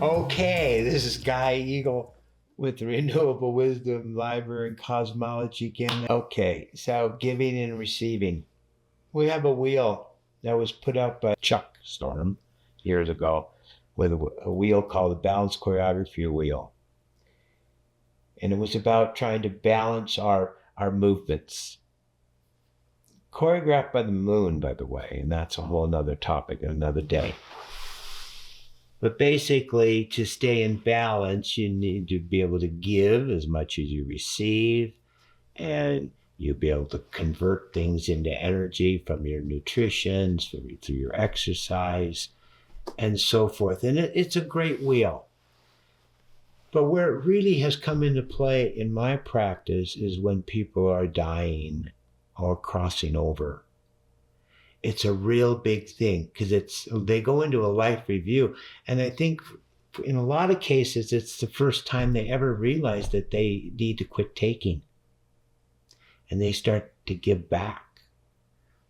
Okay, this is Guy Eagle with the Renewable Wisdom Library and Cosmology again. Okay, so giving and receiving. We have a wheel that was put up by Chuck Storm years ago with a wheel called the Balanced Choreography Wheel. And it was about trying to balance our movements. Choreographed by the moon, by the way, and that's a whole nother topic, another day. But basically, to stay in balance, you need to be able to give as much as you receive, and you'll be able to convert things into energy from your nutrition, through your exercise, and so forth. And it's a great wheel. But where it really has come into play in my practice is when people are dying or crossing over. It's a real big thing because they go into a life review. And I think in a lot of cases, it's the first time they ever realize that they need to quit taking. And they start to give back.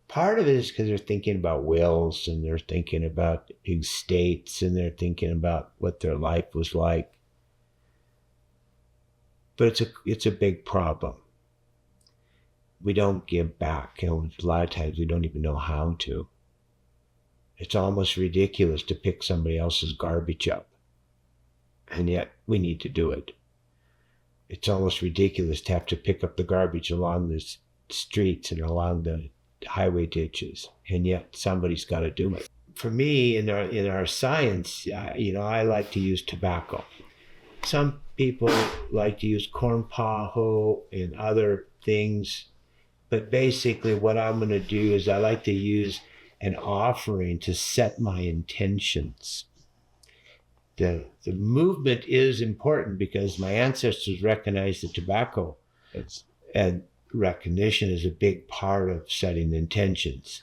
Part of it is because they're thinking about wills and they're thinking about estates and they're thinking about what their life was like. But it's a big problem. We don't give back. A lot of times we don't even know how to. It's almost ridiculous to pick somebody else's garbage up. And yet we need to do it. It's almost ridiculous to have to pick up the garbage along the streets and along the highway ditches. And yet somebody's got to do it. For me, in our science, I like to use tobacco. Some people like to use corn paho and other things. But basically what I'm going to do is I like to use an offering to set my intentions. The movement is important because my ancestors recognized the tobacco, and recognition is a big part of setting intentions.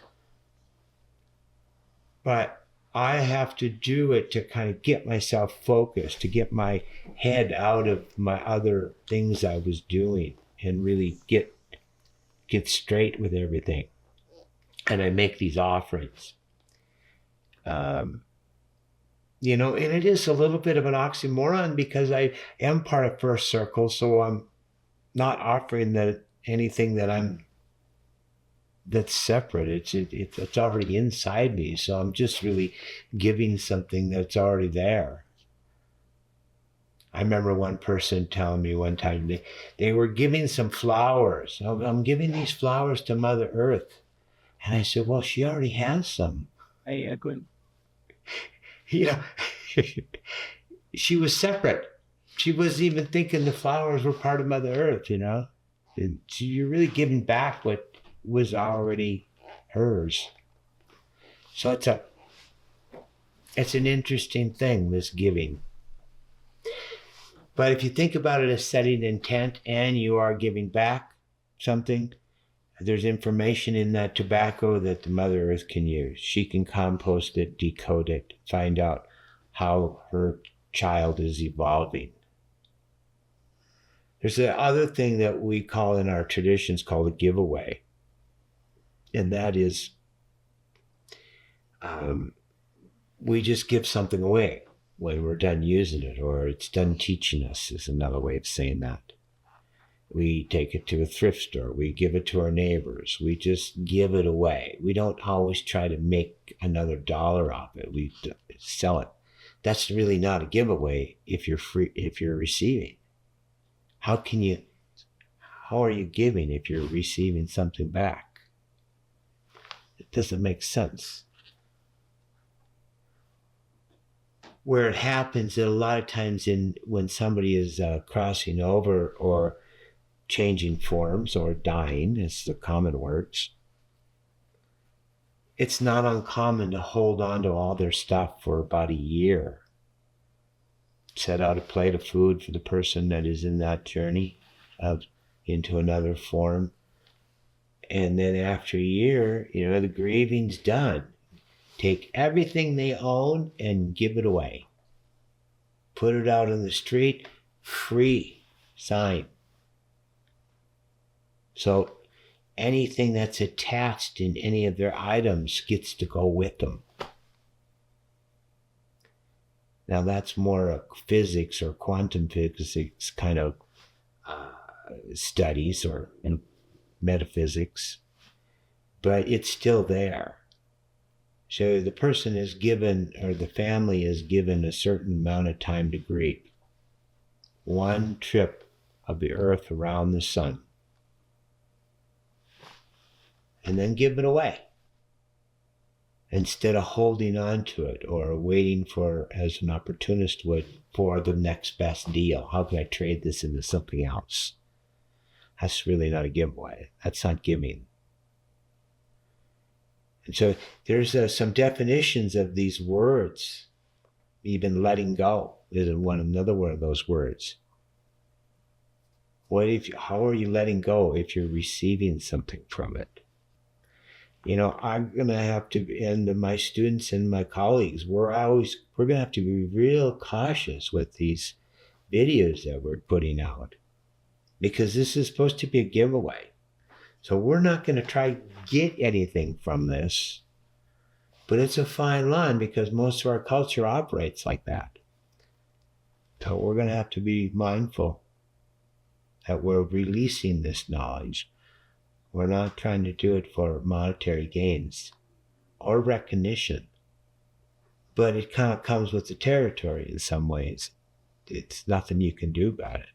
But I have to do it to kind of get myself focused, to get my head out of my other things I was doing and really get straight with everything. And I make these offerings. And it is a little bit of an oxymoron because I am part of First Circle, so I'm not offering anything that's separate. It's already inside me, so I'm just really giving something that's already there. I remember one person telling me one time they were giving some flowers. I'm giving these flowers to Mother Earth. And I said, well, she already has some. I couldn't. She was separate. She wasn't even thinking the flowers were part of Mother Earth, And so you're really giving back what was already hers. So it's an interesting thing, this giving. But if you think about it as setting intent and you are giving back something, there's information in that tobacco that the Mother Earth can use. She can compost it, decode it, find out how her child is evolving. There's the other thing that we call in our traditions called a giveaway. And that is we just give something away when we're done using it, or it's done teaching us, is another way of saying that. We take it to a thrift store. We give it to our neighbors. We just give it away. We don't always try to make another dollar off it. We sell it. That's really not a giveaway if you're receiving. How are you giving if you're receiving something back? It doesn't make sense. Where it happens a lot of times when somebody is crossing over or changing forms or dying, is the common words. It's not uncommon to hold on to all their stuff for about a year. Set out a plate of food for the person that is in that journey into another form. And then after a year, the grieving's done. Take everything they own and give it away. Put it out on the street, free sign. So anything that's attached in any of their items gets to go with them. Now that's more a physics or quantum physics kind of studies or metaphysics, but it's still there. So the person is given, or the family is given, a certain amount of time to grieve. One trip of the earth around the sun. And then give it away. Instead of holding on to it or waiting for, as an opportunist would, for the next best deal. How can I trade this into something else? That's really not a giveaway. That's not giving. And so there's some definitions of these words. Even letting go is another one of those words. How are you letting go if you're receiving something from it? I'm going to have to, and my students and my colleagues, we're going to have to be real cautious with these videos that we're putting out, because this is supposed to be a giveaway. So we're not going to try to get anything from this, but it's a fine line because most of our culture operates like that. So we're going to have to be mindful that we're releasing this knowledge. We're not trying to do it for monetary gains or recognition, but it kind of comes with the territory in some ways. It's nothing you can do about it,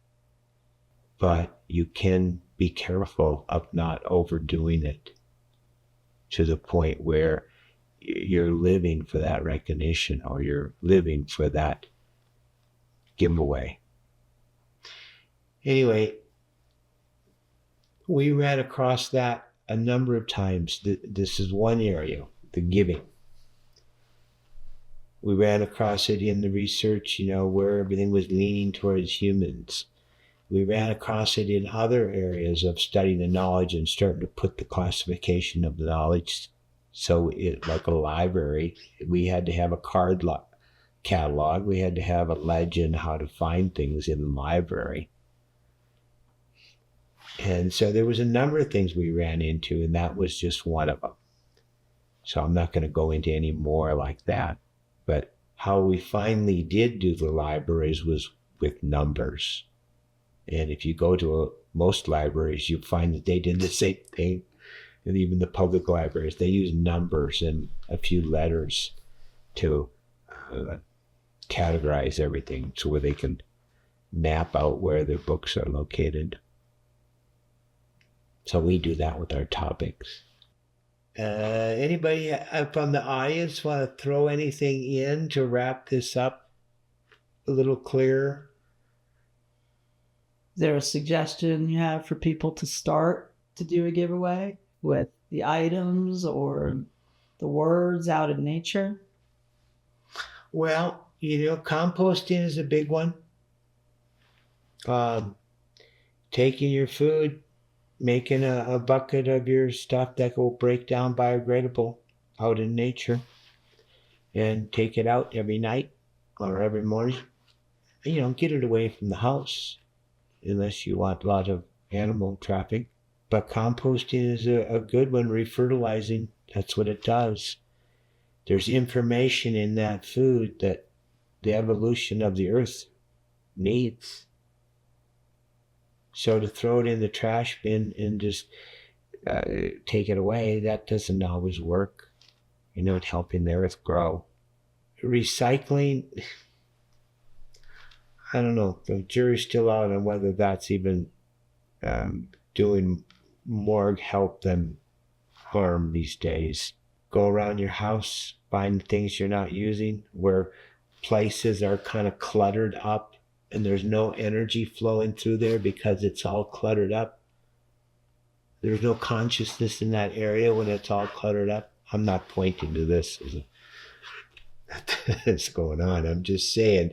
but you can be careful of not overdoing it to the point where you're living for that recognition or you're living for that giveaway. Anyway, we ran across that a number of times. This is one area, the giving. We ran across it in the research, where everything was leaning towards humans. We ran across it in other areas of studying the knowledge and starting to put the classification of the knowledge. So like a library, we had to have a card catalog. We had to have a legend how to find things in the library. And so there was a number of things we ran into, and that was just one of them. So I'm not going to go into any more like that. But how we finally did do the libraries was with numbers. And if you go to most libraries, you find that they did the same thing. And even the public libraries, they use numbers and a few letters to categorize everything so where they can map out where their books are located. So we do that with our topics. Anybody from the audience want to throw anything in to wrap this up a little clearer? Is there a suggestion you have for people to start to do a giveaway with the items or the words out in nature? Well, composting is a big one. Taking your food, making a bucket of your stuff that will break down biodegradable out in nature and take it out every night or every morning. Get it away from the house unless you want a lot of animal traffic. But composting is a good one. Refertilizing, that's what it does. There's information in that food that the evolution of the earth needs. So to throw it in the trash bin and just take it away, that doesn't always work. Helping the earth grow. Recycling, I don't know. The jury's still out on whether that's even doing more help than harm these days. Go around your house, find things you're not using, where places are kind of cluttered up and there's no energy flowing through there because it's all cluttered up. There's no consciousness in that area when it's all cluttered up. I'm not pointing to this that's going on. I'm just saying,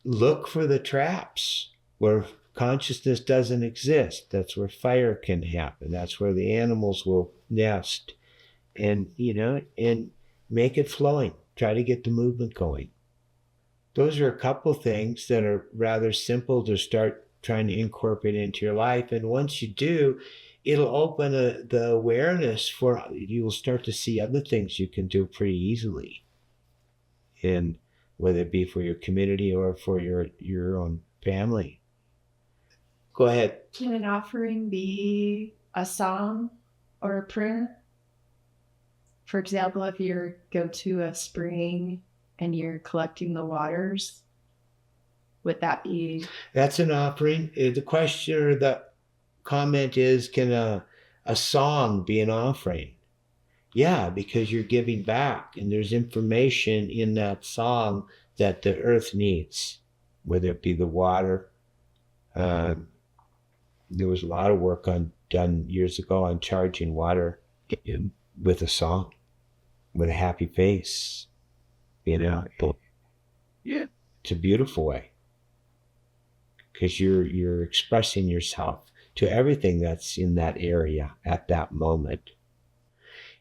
look for the traps where consciousness doesn't exist. That's where fire can happen. That's where the animals will nest. And, and make it flowing. Try to get the movement going. Those are a couple things that are rather simple to start trying to incorporate into your life. And once you do, it'll open the awareness you'll start to see other things you can do pretty easily. And whether it be for your community or for your own family. Go ahead. Can an offering be a song or a prayer? For example, if you go to a spring and you're collecting the waters, would that be? That's an offering. The question or the comment is, can a song be an offering? Yeah, because you're giving back, and there's information in that song that the earth needs, whether it be the water. There was a lot of work done years ago on charging water with a song, with a happy face. Yeah, it's a beautiful way, because you're expressing yourself to everything that's in that area at that moment.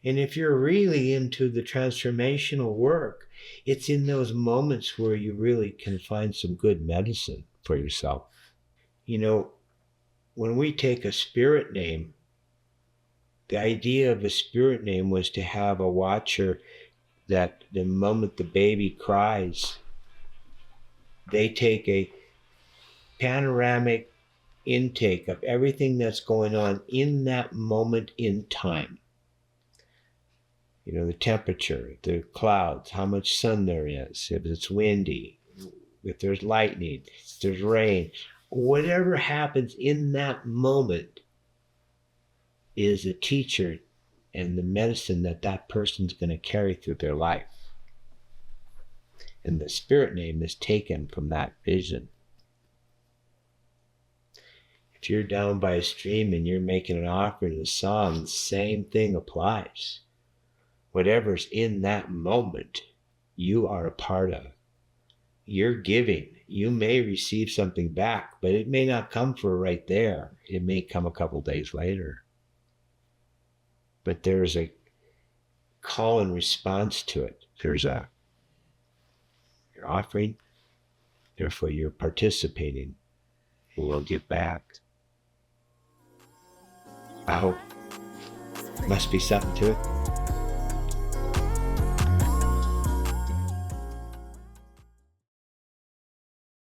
And if you're really into the transformational work, it's in those moments where you really can find some good medicine for yourself. You know, when we take a spirit name, the idea of a spirit name was to have a watcher that the moment the baby cries, they take a panoramic intake of everything that's going on in that moment in time. You know, the temperature, the clouds, how much sun there is, if it's windy, if there's lightning, if there's rain, whatever happens in that moment is a teacher and the medicine that person's going to carry through their life. And the spirit name is taken from that vision. If you're down by a stream and you're making an offering of the song, the same thing applies. Whatever's in that moment, you are a part of. You're giving. You may receive something back, but it may not come for right there. It may come a couple days later. But there's a call and response to it. You're offering, therefore you're participating. You will give back. I hope. Must be something to it.